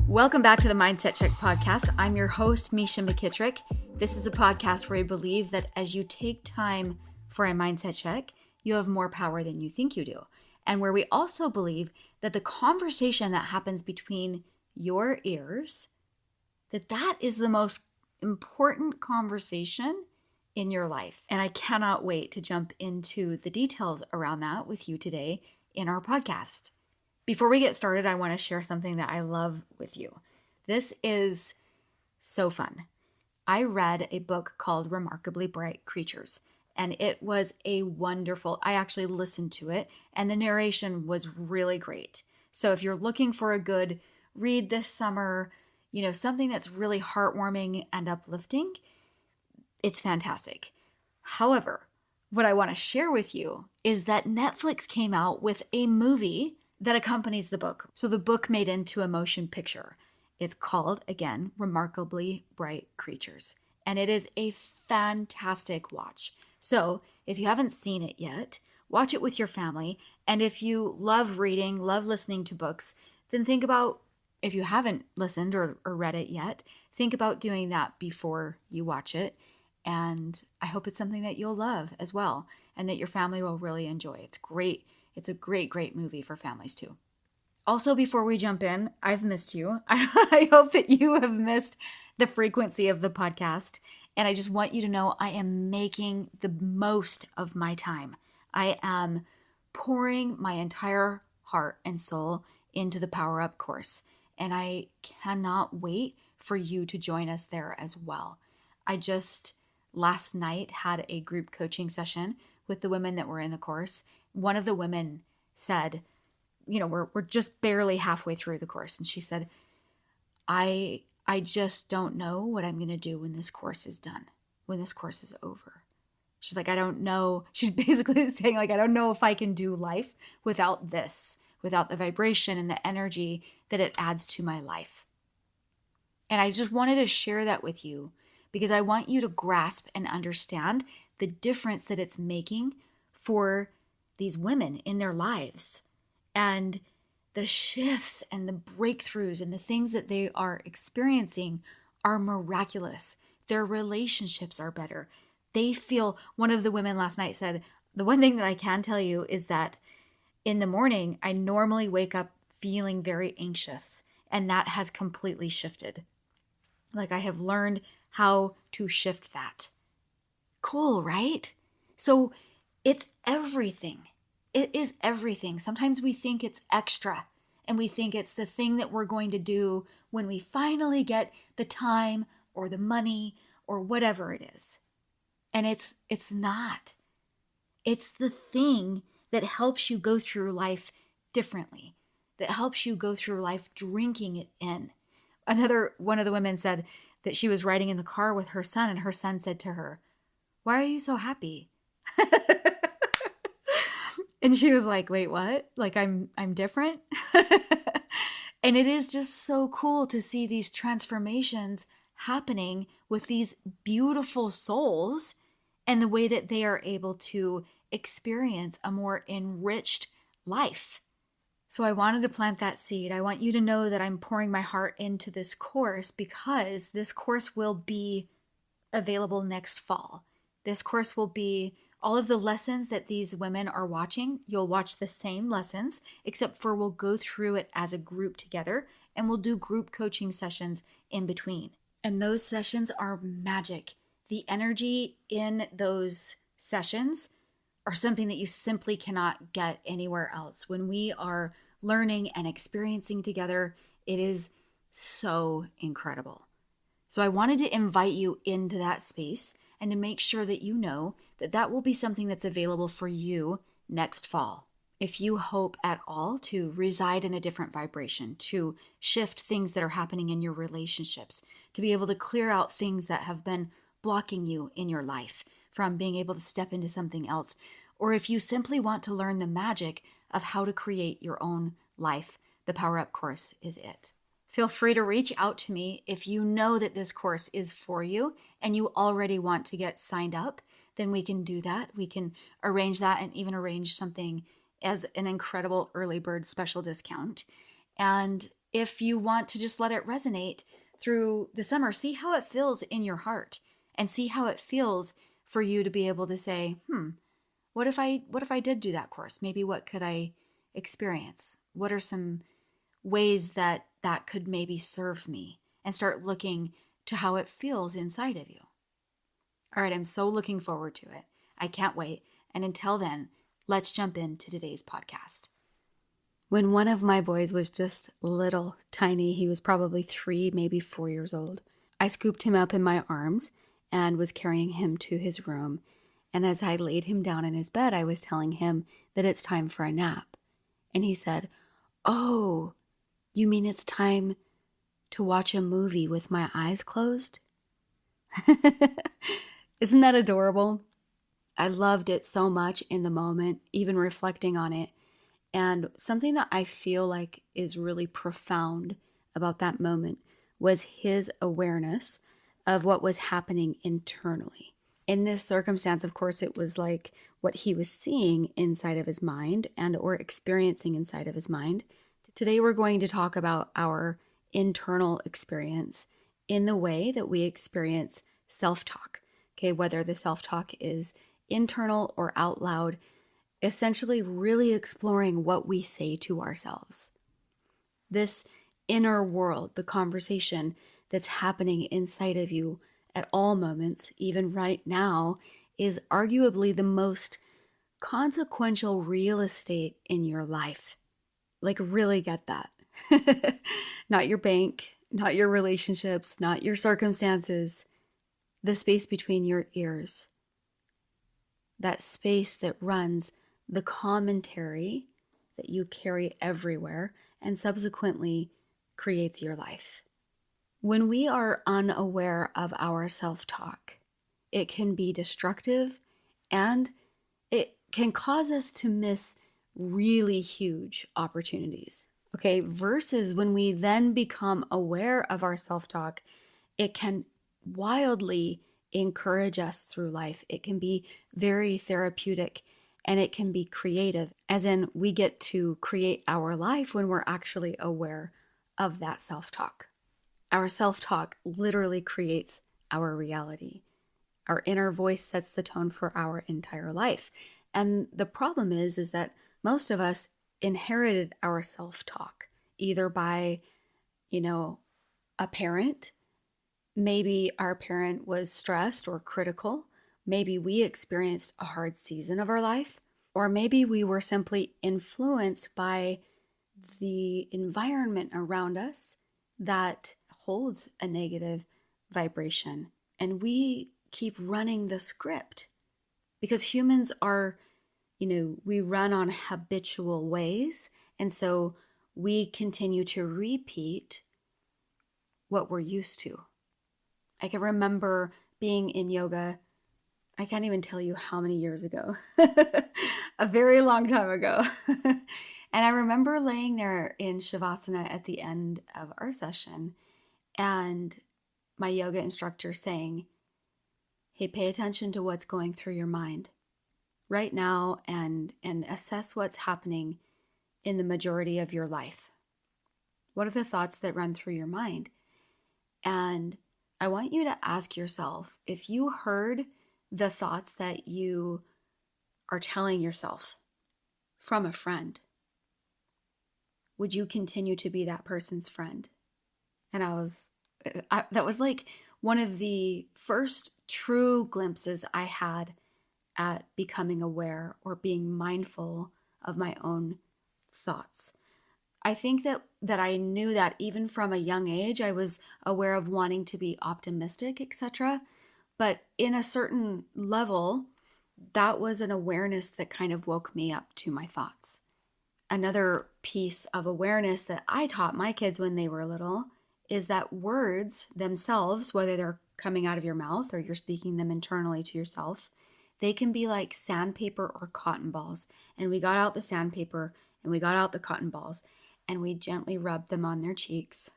Welcome back to the Mindset Check podcast. I'm your host, Mesha McKittrick. This is a podcast where I believe that as you take time for a mindset check, you have more power than you think you do. And where we also believe that the conversation that happens between your ears, that is the most important conversation in your life. And I cannot wait to jump into the details around that with you today in our podcast. Before we get started, I want to share something that I love with you. This is so fun. I read a book called Remarkably Bright Creatures, and it was I actually listened to it, and the narration was really great. So if you're looking for a good read this summer, something that's really heartwarming and uplifting, it's fantastic. However, what I want to share with you is that Netflix came out with a movie that accompanies the book. So the book made into a motion picture. It's called, again, Remarkably Bright Creatures. And it is a fantastic watch. So if you haven't seen it yet, watch it with your family. And if you love reading, love listening to books, then think about, if you haven't listened or read it yet, think about doing that before you watch it. And I hope it's something that you'll love as well and that your family will really enjoy. It's great. It's a great, great movie for families too. Also, before we jump in, I've missed you. I hope that you have missed the frequency of the podcast. And I just want you to know I am making the most of my time. I am pouring my entire heart and soul into the Power Up course. And I cannot wait for you to join us there as well. I just last night had a group coaching session with the women that were in the course. One of the women said, we're just barely halfway through the course. And she said, I just don't know what I'm going to do when this course is done, when this course is over. She's like, I don't know. She's basically saying, I don't know if I can do life without this, without the vibration and the energy that it adds to my life. And I just wanted to share that with you because I want you to grasp and understand the difference that it's making for these women in their lives and the shifts and the breakthroughs and the things that they are experiencing are miraculous. Their relationships are better. They feel, one of the women last night said, the one thing that I can tell you is that in the morning, I normally wake up feeling very anxious, and that has completely shifted. I have learned how to shift that. Cool, right? So it's everything. It is everything. Sometimes we think it's extra and we think it's the thing that we're going to do when we finally get the time or the money or whatever it is. And it's not. It's the thing that helps you go through life differently, that helps you go through life drinking it in. One of the women said that she was riding in the car with her son, and her son said to her, "Why are you so happy?" And she was like, "Wait, what? I'm different?" And it is just so cool to see these transformations happening with these beautiful souls and the way that they are able to experience a more enriched life. So I wanted to plant that seed. I want you to know that I'm pouring my heart into this course because this course will be available next fall. This course will be all of the lessons that these women are watching. You'll watch the same lessons, except for we'll go through it as a group together and we'll do group coaching sessions in between. And those sessions are magic. The energy in those sessions are something that you simply cannot get anywhere else. When we are learning and experiencing together, it is so incredible. So I wanted to invite you into that space and to make sure that you know that that will be something that's available for you next fall. If you hope at all to reside in a different vibration, to shift things that are happening in your relationships, to be able to clear out things that have been blocking you in your life from being able to step into something else, or if you simply want to learn the magic of how to create your own life, the Power Up course is it. Feel free to reach out to me if you know that this course is for you and you already want to get signed up. then we can do that. We can arrange that and even arrange something as an incredible early bird special discount. And if you want to just let it resonate through the summer, see how it feels in your heart and see how it feels for you to be able to say, what if I did do that course? Maybe what could I experience? What are some ways that could maybe serve me? And start looking to how it feels inside of you. All right, I'm so looking forward to it. I can't wait. And until then, let's jump into today's podcast. When one of my boys was just little, tiny, he was probably 3, maybe 4 years old, I scooped him up in my arms and was carrying him to his room. And as I laid him down in his bed, I was telling him that it's time for a nap. And he said, "Oh, you mean it's time to watch a movie with my eyes closed?" Isn't that adorable? I loved it so much in the moment, even reflecting on it. And something that I feel like is really profound about that moment was his awareness of what was happening internally. In this circumstance, of course, it was like what he was seeing inside of his mind and or experiencing inside of his mind. Today, we're going to talk about our internal experience in the way that we experience self-talk. Okay, whether the self-talk is internal or out loud, essentially really exploring what we say to ourselves. This inner world, the conversation that's happening inside of you at all moments, even right now, is arguably the most consequential real estate in your life. Like, really get that. Not your bank, not your relationships, not your circumstances, the space between your ears. That space that runs the commentary that you carry everywhere and subsequently creates your life. When we are unaware of our self-talk, it can be destructive and it can cause us to miss really huge opportunities. Okay, versus when we then become aware of our self-talk, it can wildly encourage us through life. It can be very therapeutic and it can be creative, as in we get to create our life when we're actually aware of that self-talk. Our self-talk literally creates our reality. Our inner voice sets the tone for our entire life. And the problem is that most of us inherited our self-talk either by, a parent. Maybe our parent was stressed or critical. Maybe we experienced a hard season of our life, or maybe we were simply influenced by the environment around us that holds a negative vibration. And we keep running the script because humans are, we run on habitual ways. And so we continue to repeat what we're used to. I can remember being in yoga, I can't even tell you how many years ago, a very long time ago. And I remember laying there in Shavasana at the end of our session and my yoga instructor saying, "Hey, pay attention to what's going through your mind right now and assess what's happening in the majority of your life. What are the thoughts that run through your mind?" And I want you to ask yourself, if you heard the thoughts that you are telling yourself from a friend, would you continue to be that person's friend? And that was like one of the first true glimpses I had at becoming aware or being mindful of my own thoughts. I think that I knew that even from a young age. I was aware of wanting to be optimistic, etc. But in a certain level, that was an awareness that kind of woke me up to my thoughts. Another piece of awareness that I taught my kids when they were little is that words themselves, whether they're coming out of your mouth or you're speaking them internally to yourself, they can be like sandpaper or cotton balls. And we got out the sandpaper and we got out the cotton balls and we gently rubbed them on their cheeks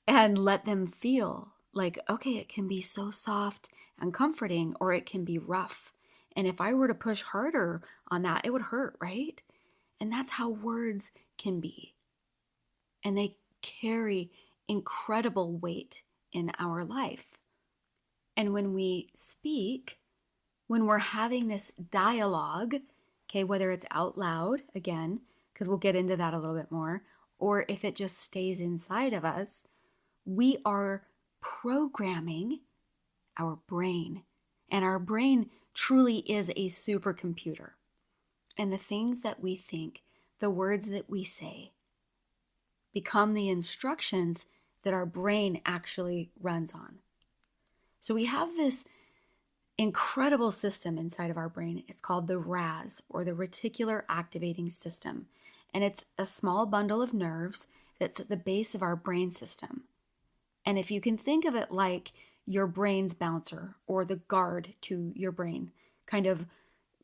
and let them feel like, okay, it can be so soft and comforting, or it can be rough. And if I were to push harder on that, it would hurt, right? And that's how words can be. And they carry incredible weight in our life. And when we speak, when we're having this dialogue, okay, whether it's out loud, again, because we'll get into that a little bit more, or if it just stays inside of us, we are programming our brain. And our brain truly is a supercomputer. And the things that we think, the words that we say, become the instructions that our brain actually runs on. So we have this incredible system inside of our brain. It's called the RAS, or the reticular activating system. And it's a small bundle of nerves that's at the base of our brain system. And if you can think of it like your brain's bouncer, or the guard to your brain, kind of,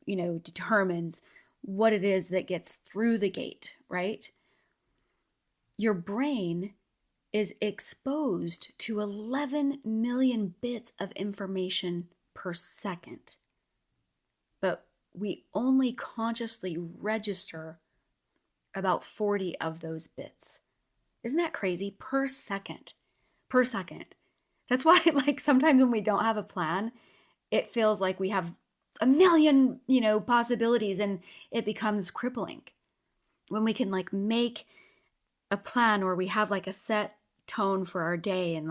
determines what it is that gets through the gate, right? Your brain is exposed to 11 million bits of information per second. But we only consciously register about 40 of those bits. Isn't that crazy? Per second. That's why, sometimes when we don't have a plan, it feels like we have a million, possibilities, and it becomes crippling. When we can make a plan, or we have a set tone for our day, and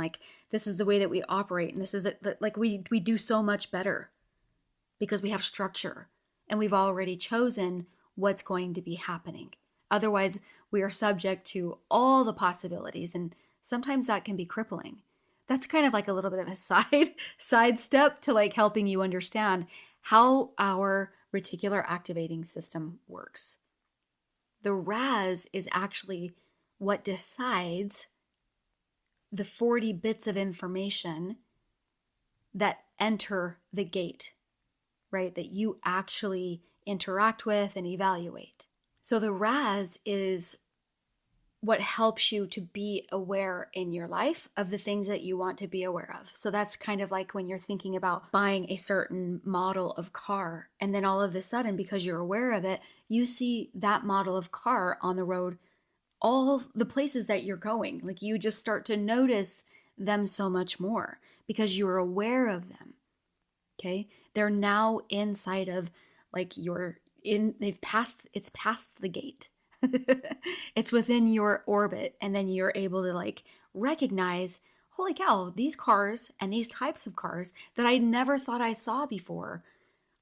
this is the way that we operate, and this is it, we do so much better because we have structure and we've already chosen what's going to be happening. Otherwise, we are subject to all the possibilities, and sometimes that can be crippling. That's kind of a little bit of a side step to helping you understand how our reticular activating system works. The RAS is actually what decides the 40 bits of information that enter the gate, right? That you actually interact with and evaluate. So the RAS is what helps you to be aware in your life of the things that you want to be aware of. So that's kind of like when you're thinking about buying a certain model of car, and then all of a sudden, because you're aware of it, you see that model of car on the road, all the places that you're going. You just start to notice them so much more because you're aware of them. Okay? They're now inside of it's past the gate. It's within your orbit, and then you're able to recognize, holy cow, these cars and these types of cars that I never thought I saw before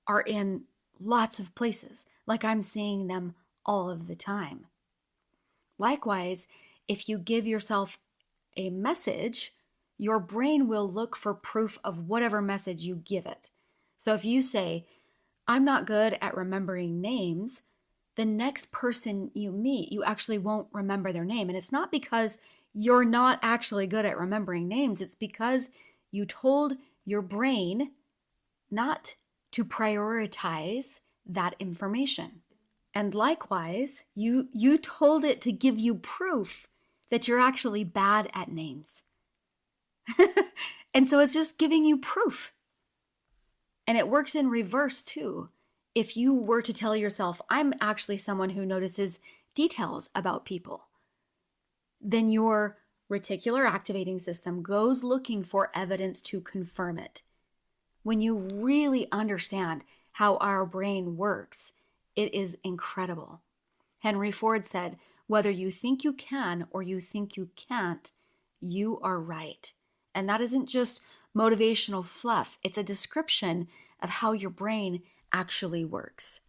are in lots of places. I'm seeing them all of the time. Likewise, if you give yourself a message, your brain will look for proof of whatever message you give it. So if you say, I'm not good at remembering names, the next person you meet, you actually won't remember their name. And it's not because you're not actually good at remembering names. It's because you told your brain not to prioritize that information. And likewise, you told it to give you proof that you're actually bad at names. And so it's just giving you proof. And it works in reverse too. If you were to tell yourself, I'm actually someone who notices details about people, then your reticular activating system goes looking for evidence to confirm it. When you really understand how our brain works, it is incredible. Henry Ford said, whether you think you can or you think you can't, you are right. And that isn't just motivational fluff. It's a description of how your brain actually works.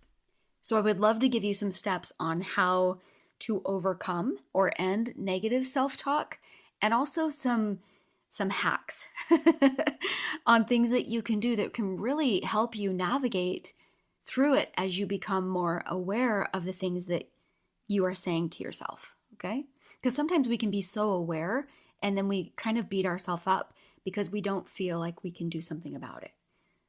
So I would love to give you some steps on how to overcome or end negative self-talk, and also some hacks on things that you can do that can really help you navigate through it as you become more aware of the things that you are saying to yourself, okay? Because sometimes we can be so aware and then we kind of beat ourselves up because we don't feel like we can do something about it.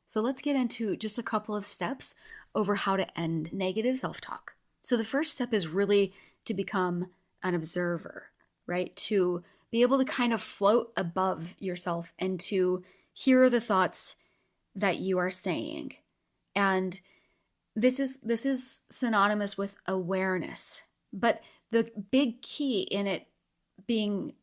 So let's get into just a couple of steps over how to end negative self-talk. So the first step is really to become an observer, right? To be able to kind of float above yourself and to hear the thoughts that you are saying. And this is synonymous with awareness. But the big key in it being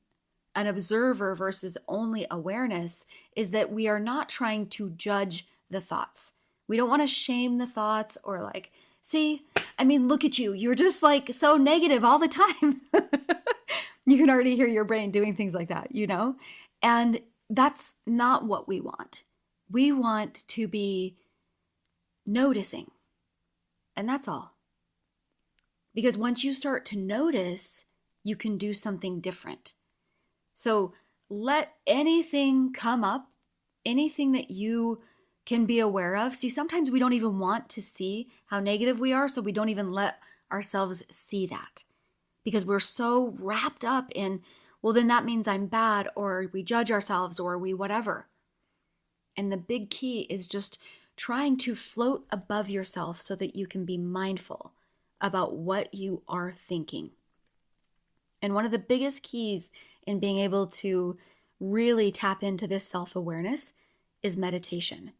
an observer versus only awareness is that we are not trying to judge the thoughts. We don't want to shame the thoughts or like, see, I mean, look at you. You're just like so negative all the time. You can already hear your brain doing things like that, you know? And that's not what we want. We want to be noticing. And that's all. Because once you start to notice, you can do something different. So let anything come up, anything that you can be aware of. See, sometimes we don't even want to see how negative we are, so we don't even let ourselves see that because we're so wrapped up in, well, then that means I'm bad, or we judge ourselves, or we whatever. And the big key is just trying to float above yourself so that you can be mindful about what you are thinking. And one of the biggest keys in being able to really tap into this self-awareness is meditation.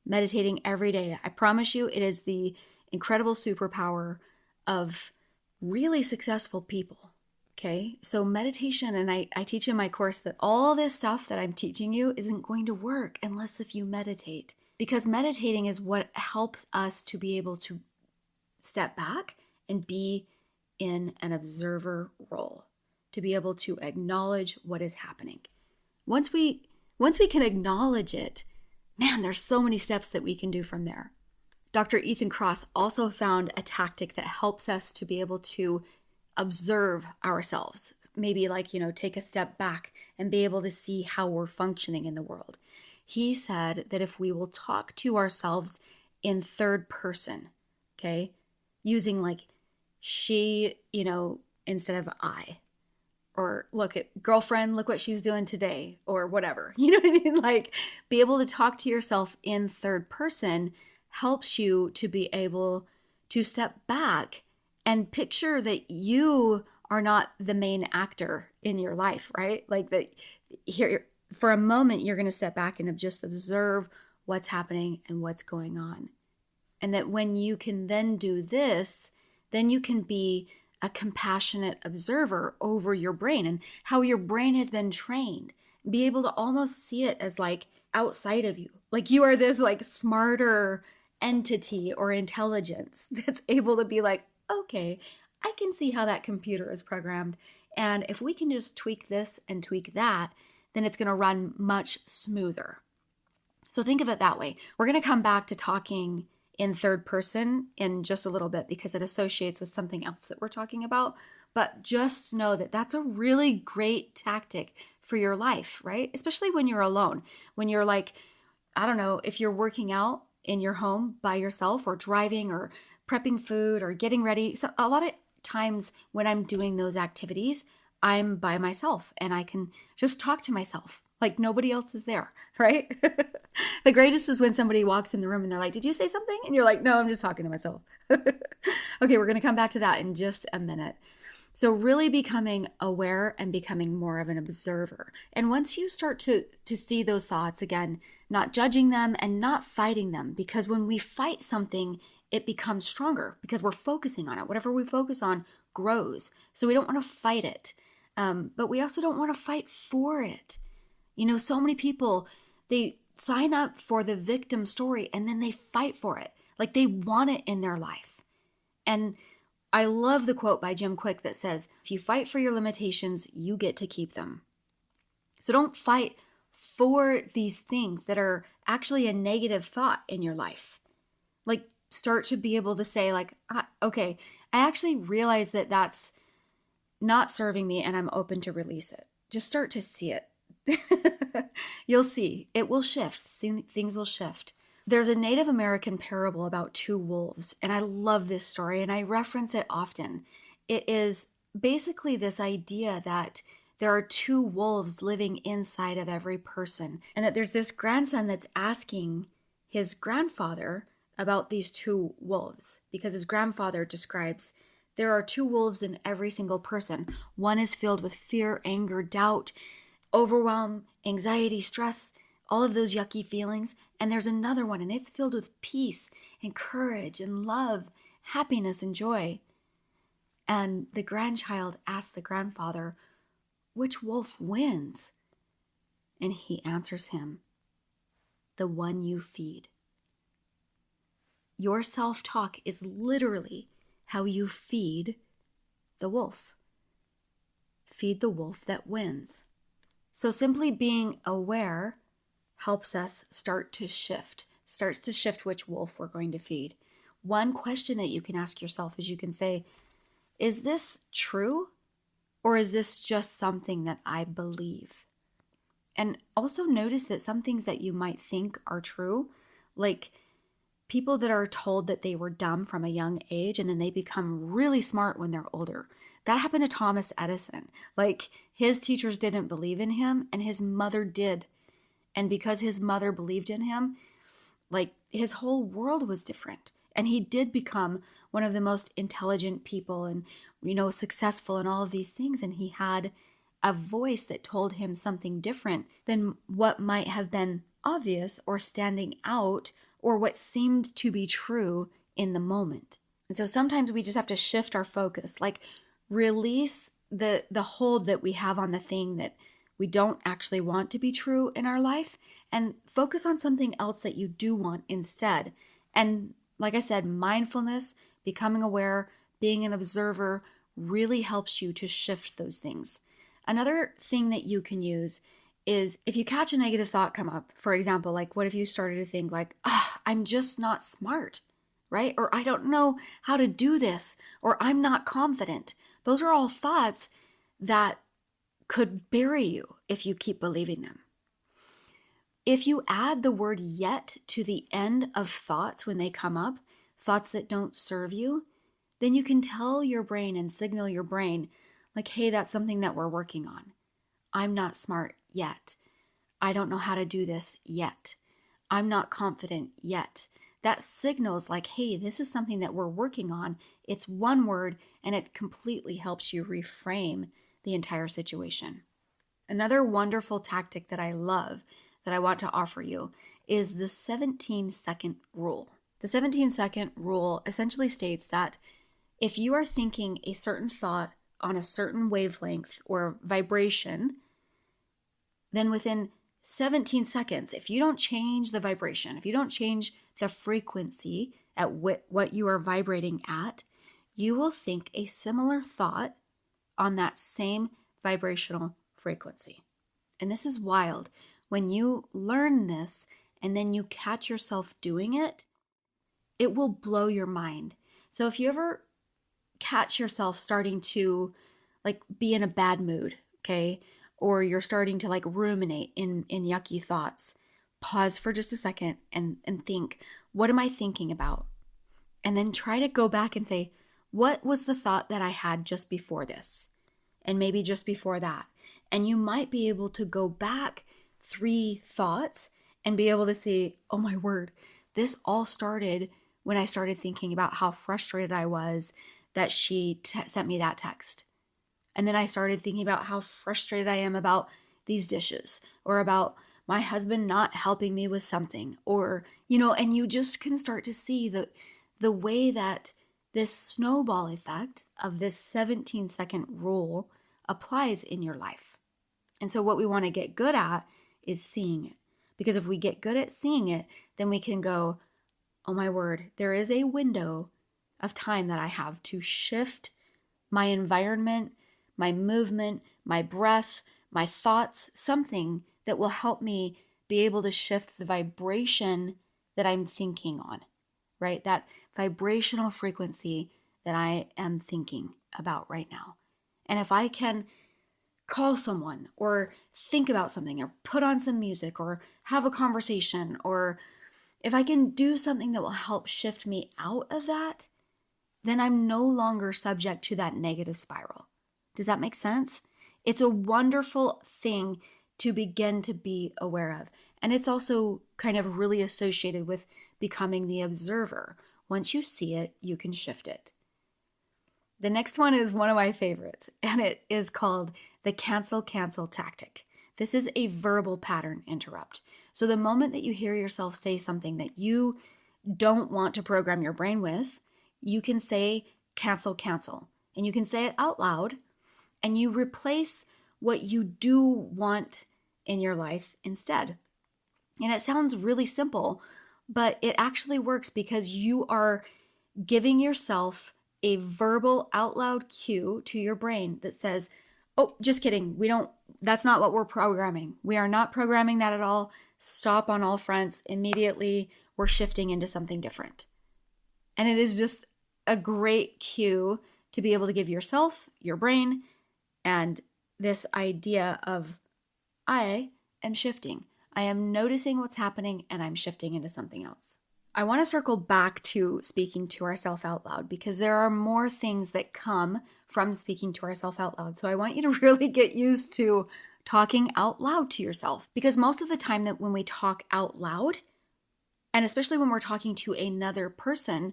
Meditating every day. I promise you, it is the incredible superpower of really successful people. Okay, so meditation, and I teach in my course that all this stuff that I'm teaching you isn't going to work unless if you meditate. Because meditating is what helps us to be able to step back and be in an observer role, to be able to acknowledge what is happening. Once we can acknowledge it, man, there's so many steps that we can do from there. Dr. Ethan Kross also found a tactic that helps us to be able to observe ourselves, maybe like, take a step back and be able to see how we're functioning in the world. He said that if we will talk to ourselves in third person, okay, using like she, instead of I, or look at girlfriend, look what she's doing today, or whatever, you know what I mean? Like be able to talk to yourself in third person helps you to be able to step back and picture that you are not the main actor in your life, right? Like that here for a moment, you're going to step back and just observe what's happening and what's going on. And that when you can then do this, then you can be a compassionate observer over your brain and how your brain has been trained. Be able to almost see it as like outside of you. Like you are this like smarter entity or intelligence that's able to be like, okay, I can see how that computer is programmed. And if we can just tweak this and tweak that, then it's going to run much smoother. So think of it that way. We're going to come back to talking in third person in just a little bit because it associates with something else that we're talking about. But just know that that's a really great tactic for your life, right? Especially when you're alone. When you're like, I don't know, if you're working out in your home by yourself or driving or prepping food or getting ready. So a lot of times when I'm doing those activities, I'm by myself and I can just talk to myself like nobody else is there, right? The greatest is when somebody walks in the room and they're like, did you say something? And you're like, no, I'm just talking to myself. Okay, we're going to come back to that in just a minute. So really becoming aware and becoming more of an observer. And once you start to see those thoughts, again, not judging them and not fighting them, because when we fight something, it becomes stronger because we're focusing on it. Whatever we focus on grows. So we don't want to fight it. But we also don't want to fight for it. So many people, they sign up for the victim story and then they fight for it. Like they want it in their life. And I love the quote by Jim Quick that says, if you fight for your limitations, you get to keep them. So don't fight for these things that are actually a negative thought in your life. Like start to be able to say like, okay, I actually realize that that's not serving me and I'm open to release it. Just start to see it. You'll see it will shift. Things will shift. There's a Native American parable about two wolves, and I love this story and I reference it often. It is basically this idea that there are two wolves living inside of every person, and that there's this grandson that's asking his grandfather about these two wolves because his grandfather describes There are two wolves in every single person. One is filled with fear, anger, doubt, overwhelm, anxiety, stress, all of those yucky feelings. And there's another one, and it's filled with peace and courage and love, happiness and joy. And the grandchild asks the grandfather, which wolf wins? And he answers him, the one you feed. Your self-talk is literally how you feed the wolf. Feed the wolf that wins. So simply being aware helps us starts to shift which wolf we're going to feed. One question that you can ask yourself is you can say, is this true? Or is this just something that I believe? And also notice that some things that you might think are true, like people that are told that they were dumb from a young age and then they become really smart when they're older. That happened to Thomas Edison. Like, his teachers didn't believe in him and his mother did. And because his mother believed in him, like, his whole world was different. And he did become one of the most intelligent people and, successful in all of these things. And he had a voice that told him something different than what might have been obvious or standing out or what seemed to be true in the moment. And so sometimes we just have to shift our focus, like release the hold that we have on the thing that we don't actually want to be true in our life and focus on something else that you do want instead. And like I said, mindfulness, becoming aware, being an observer really helps you to shift those things. Another thing that you can use is if you catch a negative thought come up, for example, like what if you started to think like, I'm just not smart, right? Or I don't know how to do this, or I'm not confident. Those are all thoughts that could bury you if you keep believing them. If you add the word yet to the end of thoughts when they come up, thoughts that don't serve you, then you can tell your brain and signal your brain like, hey, that's something that we're working on. I'm not smart yet. I don't know how to do this yet. I'm not confident yet. That signals like, hey, this is something that we're working on. It's one word and it completely helps you reframe the entire situation. Another wonderful tactic that I love that I want to offer you is the 17-second rule. The 17-second rule essentially states that if you are thinking a certain thought on a certain wavelength or vibration, then within 17 seconds, if you don't change the vibration, if you don't change the frequency at what you are vibrating at, you will think a similar thought on that same vibrational frequency. And this is wild. When you learn this and then you catch yourself doing it, it will blow your mind. So if you ever catch yourself starting to like be in a bad mood, okay, or you're starting to like ruminate in yucky thoughts, pause for just a second and think, what am I thinking about? And then try to go back and say, what was the thought that I had just before this? And maybe just before that. And you might be able to go back 3 thoughts and be able to see, oh my word, this all started when I started thinking about how frustrated I was that she sent me that text. And then I started thinking about how frustrated I am about these dishes or about my husband not helping me with something or, and you just can start to see the way that this snowball effect of this 17-second rule applies in your life. And so what we want to get good at is seeing it. Because if we get good at seeing it, then we can go, oh my word, there is a window of time that I have to shift my environment, my movement, my breath, my thoughts, something that will help me be able to shift the vibration that I'm thinking on, right? That vibrational frequency that I am thinking about right now. And if I can call someone or think about something or put on some music or have a conversation, or if I can do something that will help shift me out of that, then I'm no longer subject to that negative spiral. Does that make sense? It's a wonderful thing to begin to be aware of. And it's also kind of really associated with becoming the observer. Once you see it, you can shift it. The next one is one of my favorites, and it is called the cancel tactic. This is a verbal pattern interrupt. So the moment that you hear yourself say something that you don't want to program your brain with, you can say cancel. And you can say it out loud, and you replace what you do want in your life instead. And it sounds really simple, but it actually works because you are giving yourself a verbal out loud cue to your brain that says, oh, just kidding. That's not what we're programming. We are not programming that at all. Stop on all fronts. Immediately, we're shifting into something different. And it is just a great cue to be able to give yourself, your brain, and this idea of, I am shifting. I am noticing what's happening and I'm shifting into something else. I want to circle back to speaking to ourselves out loud because there are more things that come from speaking to ourselves out loud. So I want you to really get used to talking out loud to yourself, because most of the time that when we talk out loud, and especially when we're talking to another person,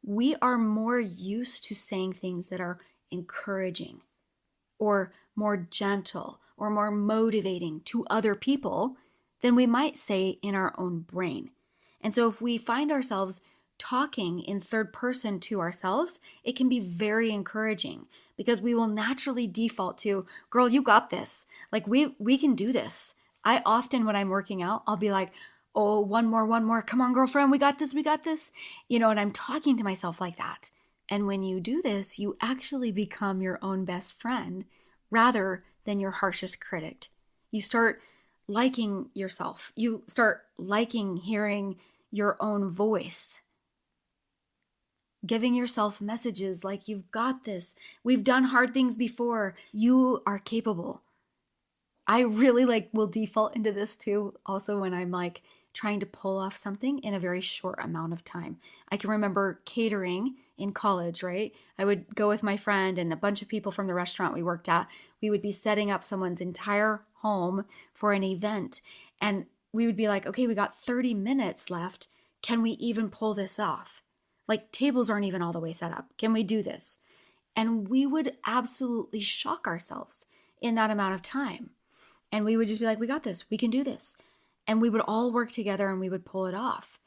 we are more used to saying things that are encouraging or more gentle or more motivating to other people than we might say in our own brain. And so if we find ourselves talking in third person to ourselves, it can be very encouraging because we will naturally default to, girl, you got this. Like we can do this. I often, when I'm working out, I'll be like, oh, one more. Come on, girlfriend, we got this. And I'm talking to myself like that. And when you do this, you actually become your own best friend rather than your harshest critic. You start liking yourself. You start liking hearing your own voice, giving yourself messages like, you've got this. We've done hard things before. You are capable. I really will default into this too. Also when I'm trying to pull off something in a very short amount of time. I can remember catering in college, right? I would go with my friend and a bunch of people from the restaurant we worked at. We would be setting up someone's entire home for an event. And we would be like, okay, we got 30 minutes left. Can we even pull this off? Tables aren't even all the way set up. Can we do this? And we would absolutely shock ourselves in that amount of time. And we would just be like, we got this. We can do this. And we would all work together and we would pull it off.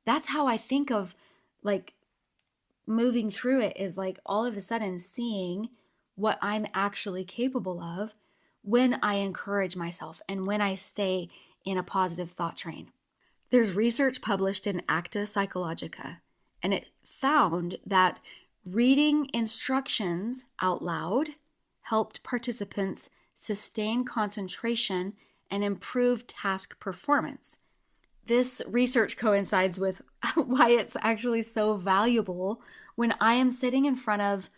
That's how I think of moving through it, is all of a sudden seeing what I'm actually capable of when I encourage myself and when I stay in a positive thought train. There's research published in Acta Psychologica, and it found that reading instructions out loud helped participants sustain concentration and improve task performance. This research coincides with why it's actually so valuable when I am sitting in front of,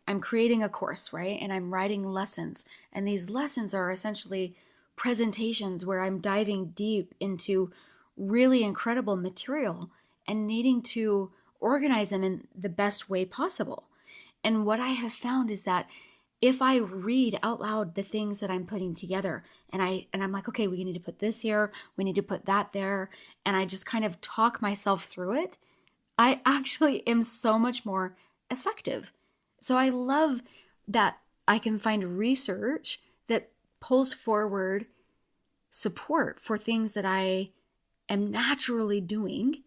I'm creating a course, right? And I'm writing lessons. And these lessons are essentially presentations where I'm diving deep into really incredible material and needing to organize them in the best way possible. And what I have found is that if I read out loud the things that I'm putting together and I'm like, okay, we need to put this here, we need to put that there, and I just kind of talk myself through it, I actually am so much more effective. So I love that I can find research that pulls forward support for things that I am naturally doing,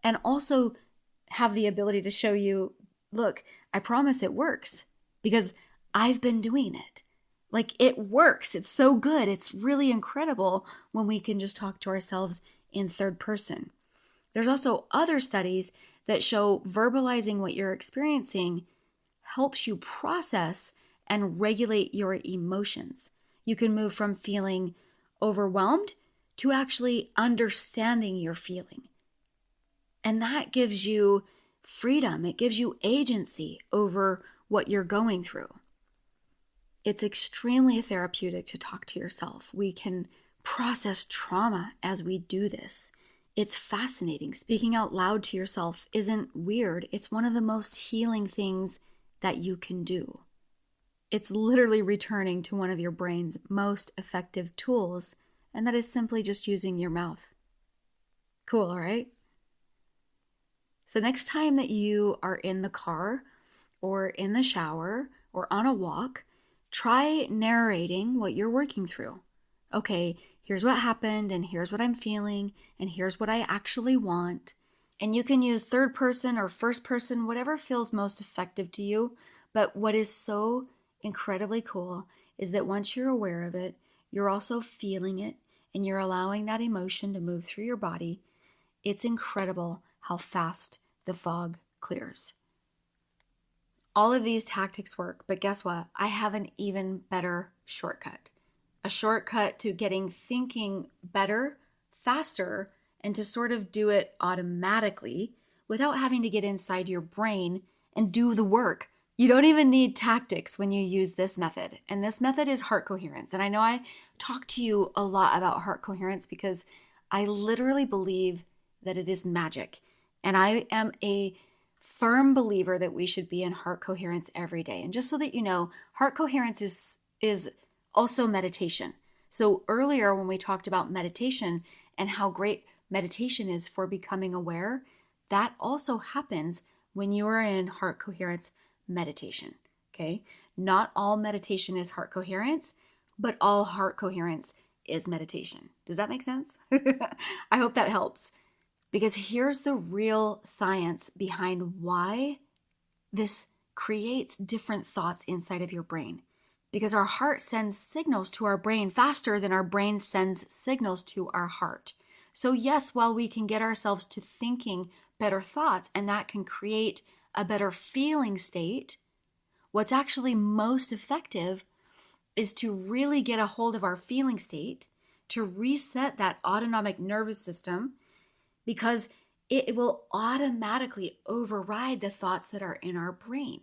and also have the ability to show you, look, I promise it works because I've been doing it. It works. It's so good. It's really incredible when we can just talk to ourselves in third person. There's also other studies that show verbalizing what you're experiencing helps you process and regulate your emotions. You can move from feeling overwhelmed to actually understanding your feeling. And that gives you freedom. It gives you agency over what you're going through. It's extremely therapeutic to talk to yourself. We can process trauma as we do this. It's fascinating. Speaking out loud to yourself isn't weird. It's one of the most healing things that you can do. It's literally returning to one of your brain's most effective tools, and that is simply just using your mouth. Cool, right? So next time that you are in the car or in the shower or on a walk, try narrating what you're working through. Okay, here's what happened, and here's what I'm feeling, and here's what I actually want. And you can use third person or first person, whatever feels most effective to you. But what is so incredibly cool is that once you're aware of it, you're also feeling it, and you're allowing that emotion to move through your body. It's incredible how fast the fog clears. All of these tactics work, but guess what? I have an even better shortcut. A shortcut to getting thinking better, faster, and to sort of do it automatically without having to get inside your brain and do the work. You don't even need tactics when you use this method. And this method is heart coherence. And I know I talk to you a lot about heart coherence because I literally believe that it is magic. And I am a firm believer that we should be in heart coherence every day. And just so that you know, heart coherence is also meditation. So earlier when we talked about meditation and how great meditation is for becoming aware, that also happens when you are in heart coherence meditation. Okay? Not all meditation is heart coherence, but all heart coherence is meditation. Does that make sense? I hope that helps. Because here's the real science behind why this creates different thoughts inside of your brain. Because our heart sends signals to our brain faster than our brain sends signals to our heart. So yes, while we can get ourselves to thinking better thoughts, and that can create a better feeling state, what's actually most effective is to really get a hold of our feeling state, to reset that autonomic nervous system, because it will automatically override the thoughts that are in our brain.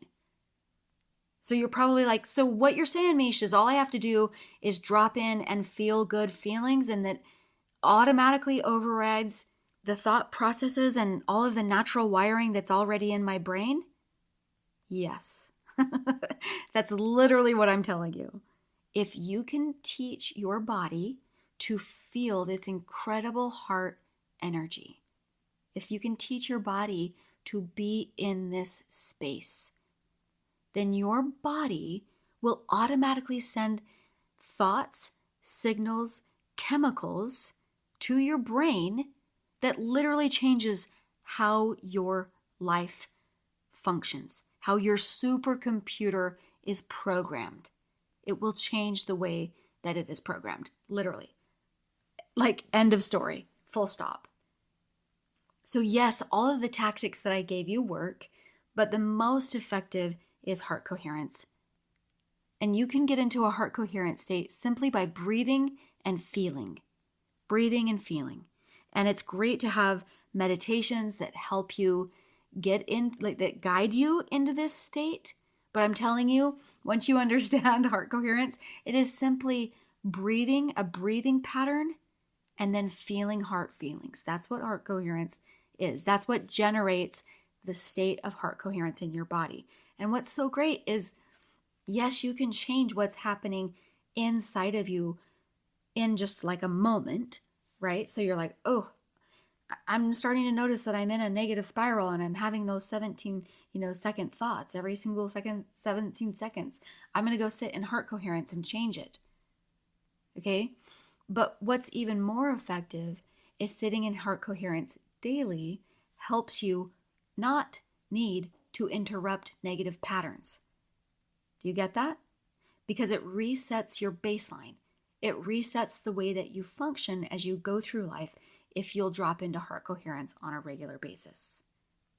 So you're probably like, so what you're saying, Mesha, is all I have to do is drop in and feel good feelings, and that automatically overrides the thought processes and all of the natural wiring that's already in my brain? Yes. That's literally what I'm telling you. If you can teach your body to feel this incredible heart energy, if you can teach your body to be in this space, then your body will automatically send thoughts, signals, chemicals to your brain that literally changes how your life functions, how your supercomputer is programmed. It will change the way that it is programmed, literally. Like, end of story, full stop. So yes, all of the tactics that I gave you work, but the most effective is heart coherence. And you can get into a heart coherent state simply by breathing and feeling. Breathing and feeling. And it's great to have meditations that help you get in, like that guide you into this state. But I'm telling you, once you understand heart coherence, it is simply breathing, a breathing pattern, and then feeling heart feelings. That's what heart coherence is. That's what generates the state of heart coherence in your body. And what's so great is, yes, you can change what's happening inside of you in just like a moment, right? So you're like, oh, I'm starting to notice that I'm in a negative spiral and I'm having those 17, second thoughts every single second, 17 seconds. I'm going to go sit in heart coherence and change it. Okay? But what's even more effective is sitting in heart coherence daily helps you not need to interrupt negative patterns. Do you get that? Because it resets your baseline. It resets the way that you function as you go through life if you'll drop into heart coherence on a regular basis.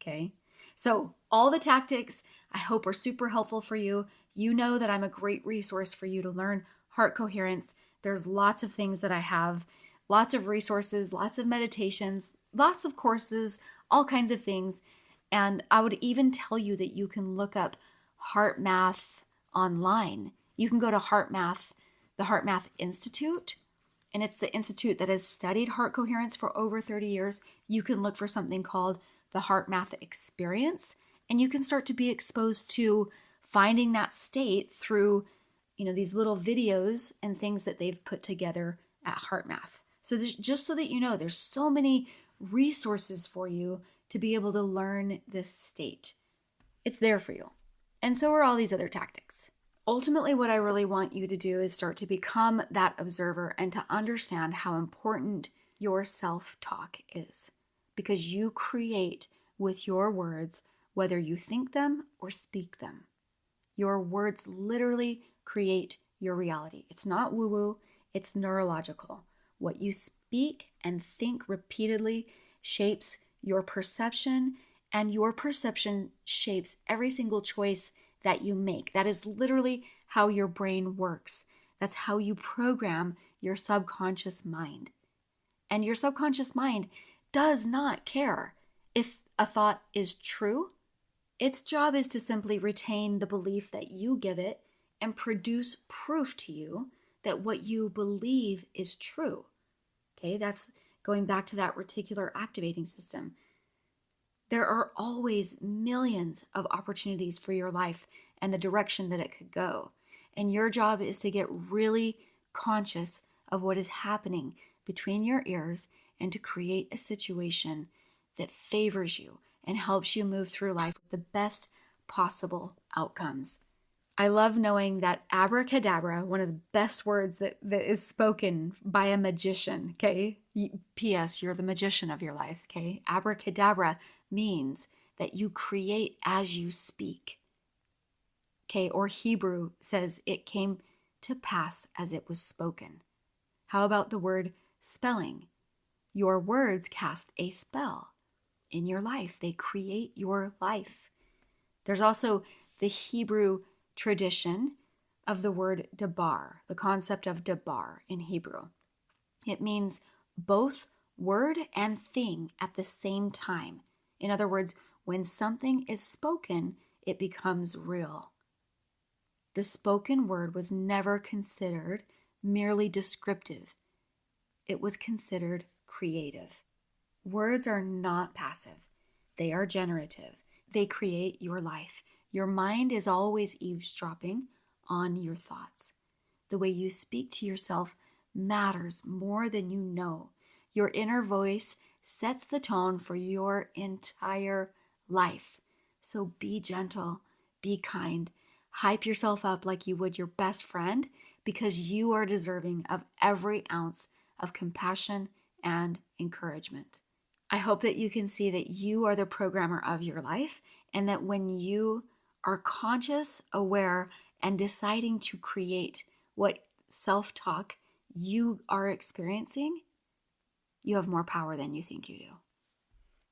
Okay? So all the tactics I hope are super helpful for you. You know that I'm a great resource for you to learn heart coherence. There's lots of things that I have, lots of resources, lots of meditations, lots of courses, all kinds of things. And I would even tell you that you can look up heart math online. You can go to heart math, the Heart Math Institute, and it's the institute that has studied heart coherence for over 30 years. You can look for something called the Heart Math Experience, and you can start to be exposed to finding that state through, these little videos and things that they've put together at Heart Math. So just so that you know, there's so many resources for you to be able to learn this state. It's there for you. And so are all these other tactics. Ultimately, what I really want you to do is start to become that observer and to understand how important your self-talk is. Because you create with your words, whether you think them or speak them. Your words literally create your reality. It's not woo-woo, it's neurological. What you speak and think repeatedly shapes your perception, and your perception shapes every single choice that you make. That is literally how your brain works. That's how you program your subconscious mind. And your subconscious mind does not care if a thought is true. Its job is to simply retain the belief that you give it and produce proof to you that what you believe is true. Okay, that's going back to that reticular activating system. There are always millions of opportunities for your life and the direction that it could go. And your job is to get really conscious of what is happening between your ears and to create a situation that favors you and helps you move through life with the best possible outcomes. I love knowing that abracadabra, one of the best words that is spoken by a magician, okay? P.S., you're the magician of your life, okay? Abracadabra means that you create as you speak, okay? Or Hebrew says it came to pass as it was spoken. How about the word spelling? Your words cast a spell in your life. They create your life. There's also the Hebrew tradition of the word dabar, the concept of dabar in Hebrew. It means both word and thing at the same time. In other words, when something is spoken, it becomes real. The spoken word was never considered merely descriptive. It was considered creative. Words are not passive. They are generative. They create your life. Your mind is always eavesdropping on your thoughts. The way you speak to yourself matters more than you know. Your inner voice sets the tone for your entire life. So be gentle, be kind, hype yourself up like you would your best friend, because you are deserving of every ounce of compassion and encouragement. I hope that you can see that you are the programmer of your life, and that when you are conscious, aware, and deciding to create what self-talk you are experiencing, you have more power than you think you do.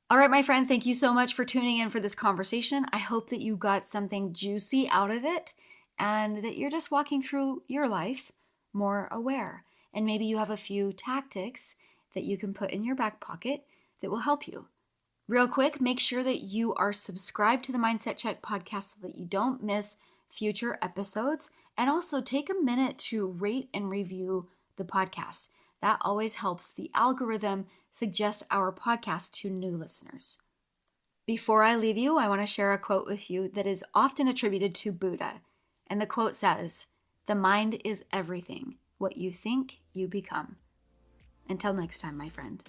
All right, my friend, thank you so much for tuning in for this conversation. I hope that you got something juicy out of it and that you're just walking through your life more aware. And maybe you have a few tactics that you can put in your back pocket that will help you. Real quick, make sure that you are subscribed to the Mindset Check podcast so that you don't miss future episodes. And also take a minute to rate and review the podcast. That always helps the algorithm suggest our podcast to new listeners. Before I leave you, I want to share a quote with you that is often attributed to Buddha. And the quote says, "The mind is everything. What you think, you become." Until next time, my friend.